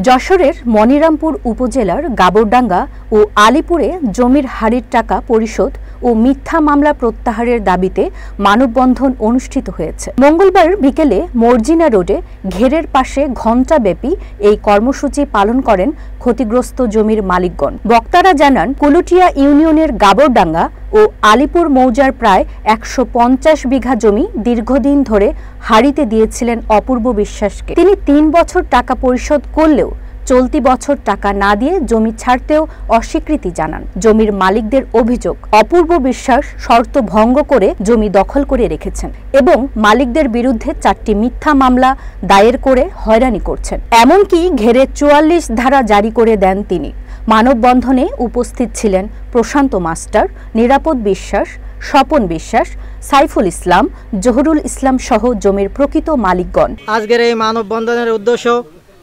যশোরের মনিরামপুর উপজেলার গাবরডাঙ্গা ও আলীপুরে জমির হারির টাকা পরিশোধ ও মিথ্যা মামলা প্রত্যাহারের দাবিতে মানববন্ধন অনুষ্ঠিত হয়েছে। মঙ্গলবার বিকেলে মর্জিনা রোডে ঘেরের পাশে ঘণ্টাব্যাপী এই কর্মসূচি পালন করেন ক্ষতিগ্রস্ত জমির মালিকগণ। বক্তারা জানান, কুলুটিয়া ইউনিয়নের গাবরডাঙ্গা ও আলীপুর মৌজার প্রায় ১৫০ বিঘা জমি দীর্ঘদিন ধরে হারিতে দিয়েছিলেন অপূর্ব বিশ্বাসকে। তিনি ৩ বছর টাকা পরিশোধ করলেও চলতি বছর টাকা না দিয়ে জমি ছাড়তেও অস্বীকৃতি জানান। জমির মালিকদের অভিযোগ, অপূর্ব বিশ্বাস শর্ত ভঙ্গ করে জমি দখল করে রেখেছেন এবং মালিকদের বিরুদ্ধে ৪টি মিথ্যা মামলা দায়ের করে হয়রানি করছেন। এমনকি ঘেরে ৪৪ ধারা জারি করে দেন তিনি। মানববন্ধনে উপস্থিত ছিলেন প্রশান্ত মাস্টার, নিরাপদ বিশ্বাস, স্বপন বিশ্বাস, সাইফুল ইসলাম, জহুরুল ইসলাম সহ জমির প্রকৃত মালিকগণ। আজকের এই মানববন্ধনের উদ্দেশ্য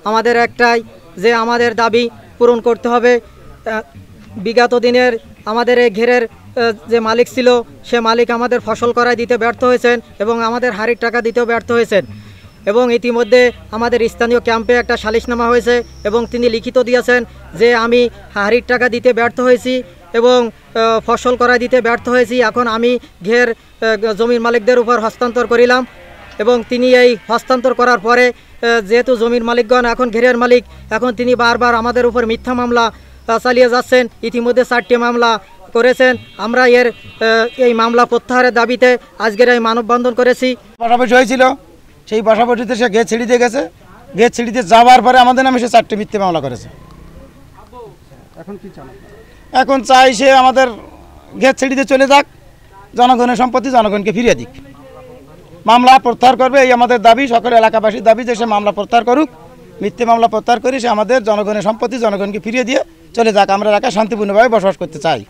আমাদের একটাই, যে আমাদের দাবি পূরণ করতে হবে। বিগত দিনের আমাদের এই ঘেরের যে মালিক ছিল, সে মালিক আমাদের ফসল করায় দিতে ব্যর্থ হয়েছেন এবং আমাদের হারির টাকা দিতেও ব্যর্থ হয়েছেন। এবং ইতিমধ্যে আমাদের স্থানীয় ক্যাম্পে একটা সালিশনামা হয়েছে এবং তিনি লিখিত দিয়েছেন যে আমি হারির টাকা দিতে ব্যর্থ হয়েছি এবং ফসল করায় দিতে ব্যর্থ হয়েছি। এখন আমি ঘের জমির মালিকদের উপর হস্তান্তর করিলাম এবং তিনি এই হস্তান্তর করার পরে যেহেতু জমির মালিকগণ এখন ঘেরের মালিক, এখন তিনি বারবার আমাদের উপর মিথ্যা মামলা চালিয়ে যাচ্ছেন। ইতিমধ্যে 4টি মামলা করেছেন। আমরা এই মামলা প্রত্যাহারের দাবিতে আজকের এই মানববন্ধন করেছি। পাশাপাশি হয়েছিল, সেই পাশাপাশিতে সে গেট ছিঁড়িতে গেছে। গেট ছিঁড়িতে যাওয়ার পরে আমাদের নামে সে 4টি মিথ্যে মামলা করেছে। এখন কি চান? এখন চাই সে আমাদের গেট ছিঁড়িতে চলে যাক, জনগণের সম্পত্তি জনগণকে ফিরিয়ে দিক। মামলা প্রত্যাহার করবে, এই আমাদের দাবি, সকল এলাকাবাসীর দাবি যে সে মামলা প্রত্যাহার করুক। মিথ্যে মামলা প্রত্যাহার করে সে আমাদের জনগণের সম্পত্তি জনগণকে ফিরিয়ে দিয়ে চলে যাক। আমরা এলাকায় শান্তিপূর্ণভাবে বসবাস করতে চাই।